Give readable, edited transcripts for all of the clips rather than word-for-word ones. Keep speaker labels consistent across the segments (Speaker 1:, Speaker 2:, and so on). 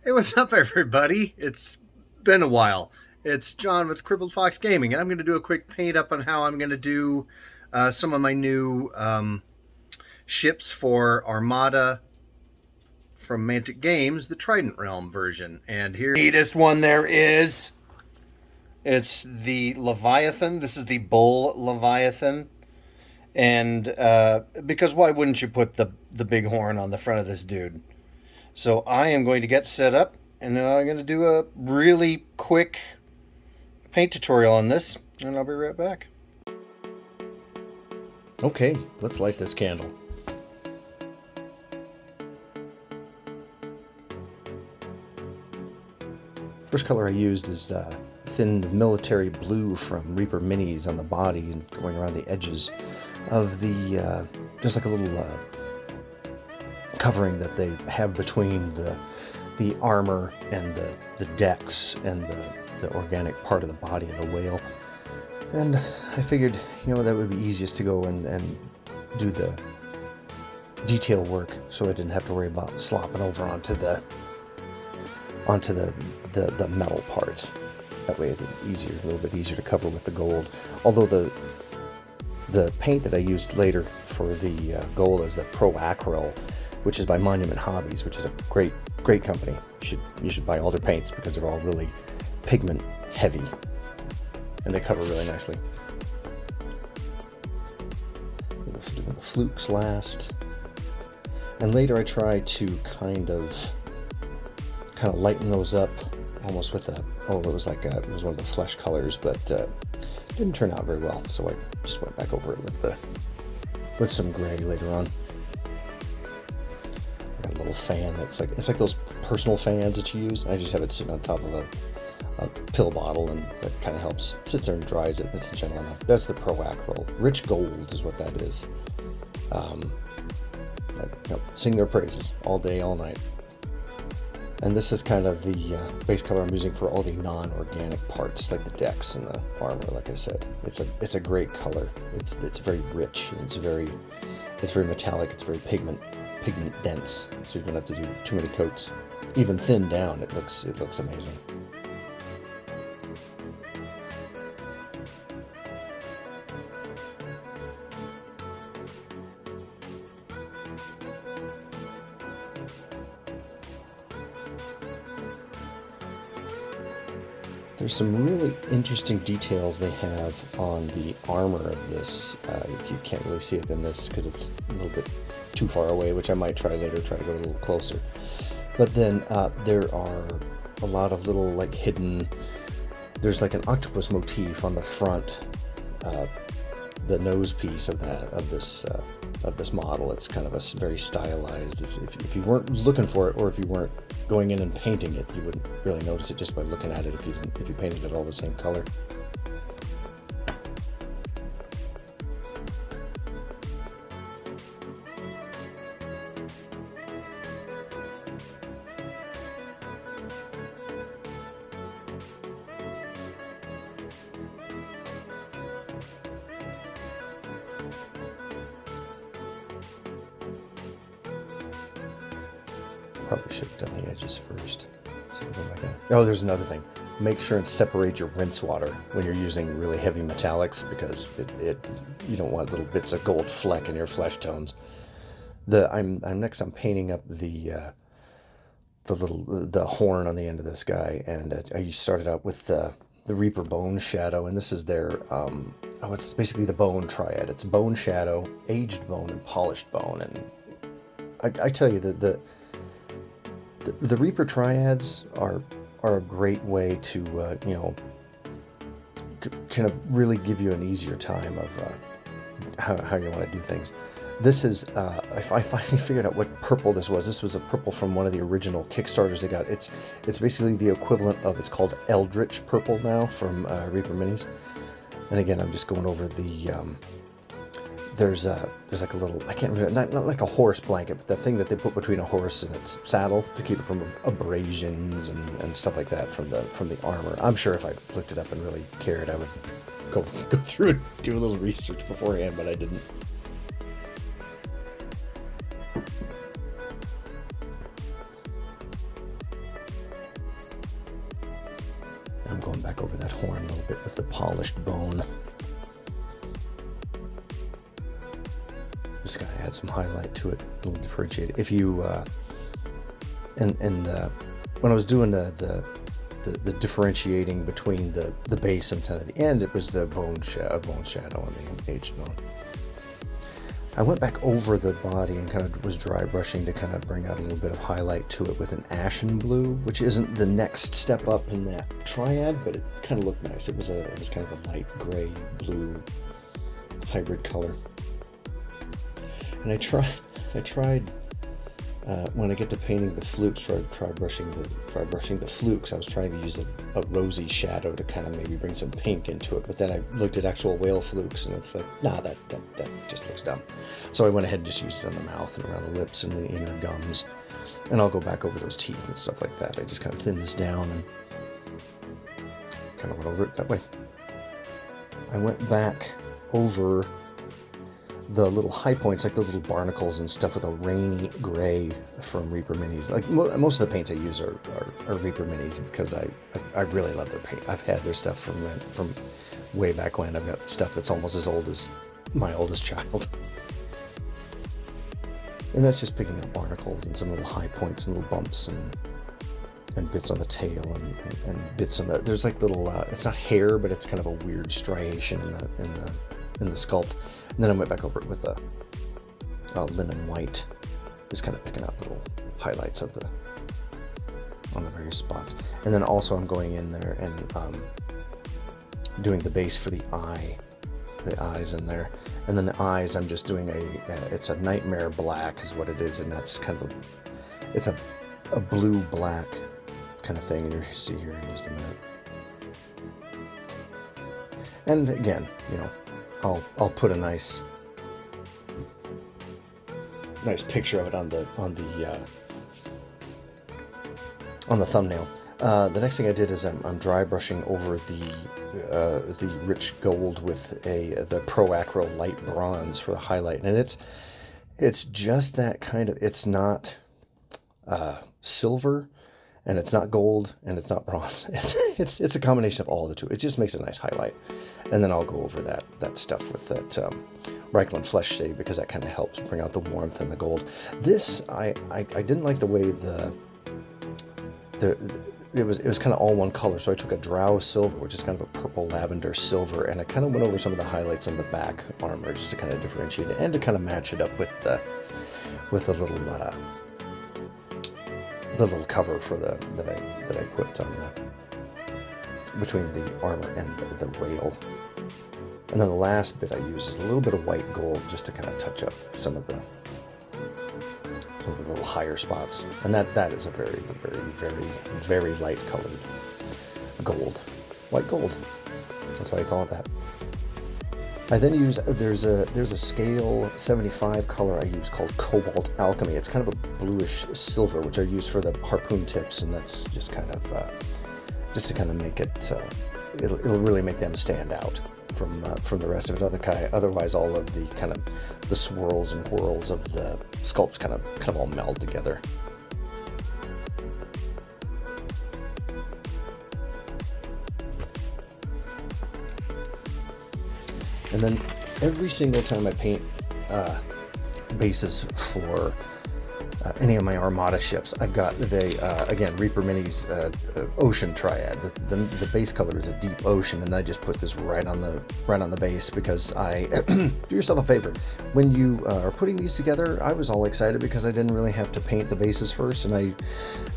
Speaker 1: Hey, what's up, everybody? It's been a while. It's John with Crippled Fox Gaming, and I'm going to do a quick paint up on how I'm going to do some of my new ships for Armada from Mantic Games, the Trident Realm version. And here's the neatest one there is. It's the Leviathan. This is the Bull Leviathan. And because why wouldn't you put the big horn on the front of this dude? So I am going to get set up, and I'm going to do a really quick paint tutorial on this, and I'll be right back. Okay, let's light this candle. First color I used is thin military blue from Reaper Minis on the body and going around the edges of the, just like a little covering that they have between the armor and the decks and the organic part of the body of the whale. And I figured, that would be easiest to go and do the detail work, so I didn't have to worry about slopping over onto the metal parts. That way it'd be easier, a little bit easier to cover with the gold. Although the paint that I used later for the gold is the Pro Acryl, which is by Monument Hobbies, which is a great company. You should buy all their paints because they're all really pigment heavy and they cover really nicely. Let's do the flukes last, and later I tried to kind of lighten those up, almost with it was one of the flesh colors, but didn't turn out very well. So I just went back over it with some gray later on. Got a little fan it's like those personal fans that you use. I just have it sitting on top of a pill bottle, and that kind of helps. Sits there and dries it. It's gentle enough. That's the Pro Acryl. Rich gold is what that is. Sing their praises all day, all night. And this is kind of the base color I'm using for all the non-organic parts, like the decks and the armor. Like I said, it's a great color. It's very rich. It's very metallic. It's very pigment dense. So you don't have to do too many coats. Even thinned down, it looks amazing. There's some really interesting details they have on the armor of this. You can't really see it in this because it's a little bit too far away, which I might try later, try to go a little closer. But then there are a lot of little hidden, there's like an octopus motif on the front, the nose piece of this model. It's kind of a very stylized. If you weren't looking for it, or if you weren't going in and painting it, you wouldn't really notice it just by looking at it if you painted it all the same color. Probably should have done the edges first. So go back in. Oh, there's another thing. Make sure and separate your rinse water when you're using really heavy metallics, because you don't want little bits of gold fleck in your flesh tones. I'm painting up the horn on the end of this guy, and I started out with the Reaper Bone Shadow, and this is their it's basically the bone triad. It's bone shadow, aged bone, and polished bone. And I tell you that the Reaper triads are a great way to kind of really give you an easier time of how you want to do things. This is I finally figured out what purple this was. This was a purple from one of the original Kickstarters they got. It's basically the equivalent of, it's called Eldritch Purple now from Reaper Minis. And again, I'm just going over the there's like a little, I can't remember, not like a horse blanket, but the thing that they put between a horse and its saddle to keep it from abrasions and stuff like that from the armor. I'm sure if I looked it up and really cared, I would go through and do a little research beforehand, but I didn't. I'm going back over that horn a little bit with the polished bone. Just gonna add some highlight to it, a little differentiate. If you when I was doing the differentiating between the base and kind of the end, it was the bone shadow and the aged bone. I went back over the body and kind of was dry brushing to kind of bring out a little bit of highlight to it with an ashen blue, which isn't the next step up in that triad, but it kind of looked nice. It was kind of a light gray blue hybrid color. And I tried when I get to painting the flukes, try brushing the flukes. I was trying to use a rosy shadow to kind of maybe bring some pink into it, but then I looked at actual whale flukes and it's like, nah, that just looks dumb. So I went ahead and just used it on the mouth and around the lips and the inner gums. And I'll go back over those teeth and stuff like that. I just kind of thin this down and kind of went over it that way. I went back over the little high points, like the little barnacles and stuff, with a rainy gray from Reaper Minis. Like most of the paints I use are Reaper Minis because I really love their paint. I've had their stuff from way back when. I've got stuff that's almost as old as my oldest child. And that's just picking up barnacles and some little high points and little bumps and bits on the tail and bits on the, there's like little it's not hair, but it's kind of a weird striation in the sculpt. And then I went back over it with a linen white, just kind of picking out little highlights on the various spots. And then also I'm going in there and doing the base for the eyes in there. And then the eyes, I'm just doing it's a nightmare black is what it is, and that's kind of it's a blue black kind of thing. And you'll see here in just a minute. And again, you know, I'll put a nice picture of it on the thumbnail. The next thing I did is I'm dry brushing over the rich gold with the Pro Acro light bronze for the highlight, and it's just that kind of, it's not silver, and it's not gold, and it's not bronze. It's a combination of all the two. It just makes a nice highlight. And then I'll go over that stuff with that Reikland Flesh shade, because that kind of helps bring out the warmth and the gold. This, I didn't like the way it was kind of all one color, so I took a Drow silver, which is kind of a purple lavender silver, and I kind of went over some of the highlights on the back armor just to kind of differentiate it and to kind of match it up with the little cover for that I put on between the armor and the rail. And then the last bit I use is a little bit of white gold just to kind of touch up some of the little higher spots. And that is a very, very, very, very light colored gold. White gold. That's why I call it that. I then use, there's a scale 75 color I use called Cobalt Alchemy. It's kind of a bluish silver, which I use for the harpoon tips, and that's just kind of just to kind of make it, it'll really make them stand out from the rest of it. Otherwise, all of the kind of the swirls and whirls of the sculpts kind of all meld together. And then every single time I paint bases for any of my Armada ships, I've got again, Reaper Minis Ocean Triad. The base color is a deep ocean, and I just put this right on the base because I do yourself a favor. When you are putting these together, I was all excited because I didn't really have to paint the bases first, and I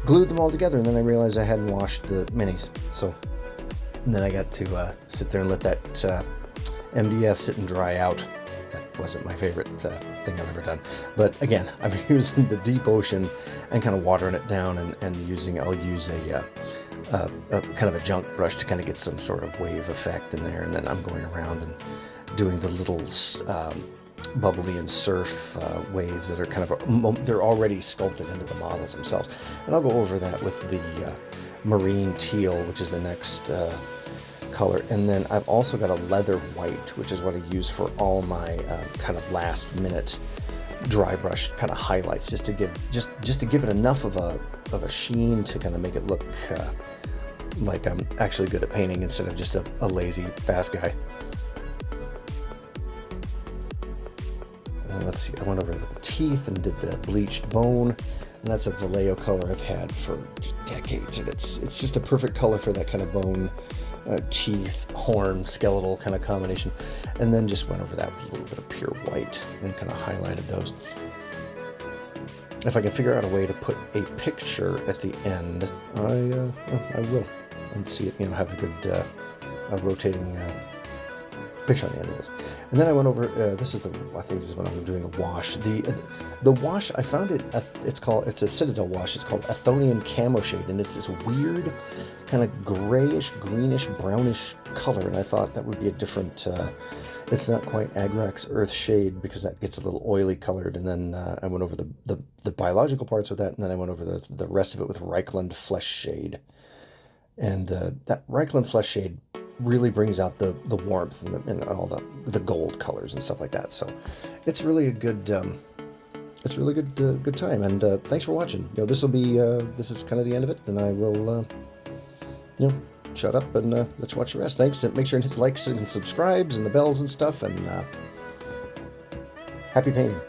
Speaker 1: glued them all together, and then I realized I hadn't washed the minis. So and then I got to sit there and let that MDF sit and dry out. That wasn't my favorite thing I've ever done. But again, I'm using the deep ocean and kind of watering it down, and I'll use a kind of a junk brush to kind of get some sort of wave effect in there. And then I'm going around and doing the little bubbly and surf waves that are kind of, they're already sculpted into the models themselves. And I'll go over that with the marine teal, which is the next color. And then I've also got a leather white, which is what I use for all my kind of last minute dry brush kind of highlights, just to give it enough of a sheen to kind of make it look like I'm actually good at painting instead of just a lazy, fast guy. Let's see, I went over with the teeth and did the bleached bone, and that's a Vallejo color I've had for decades, and it's just a perfect color for that kind of bone, teeth, horn, skeletal kind of combination. And then just went over that with a little bit of pure white and kind of highlighted those. If I can figure out a way to put a picture at the end, I will. And see it, have a good rotating picture on the end of this. And then I went over, I think this is when I'm doing a wash. The wash, I found it's a Citadel wash. It's called Athonian Camo Shade, and it's this weird kind of grayish, greenish, brownish color. And I thought that would be a different, it's not quite Agrax Earth Shade because that gets a little oily colored. And then I went over the biological parts with that, and then I went over the rest of it with Reichland Flesh Shade. And that Reichland Flesh Shade really brings out the warmth and all the gold colors and stuff like that. So it's really a good good time. And thanks for watching. This will be this is kind of the end of it, and I will shut up and let you watch the rest. Thanks, and make sure to hit the likes and subscribes and the bells and stuff. And happy painting.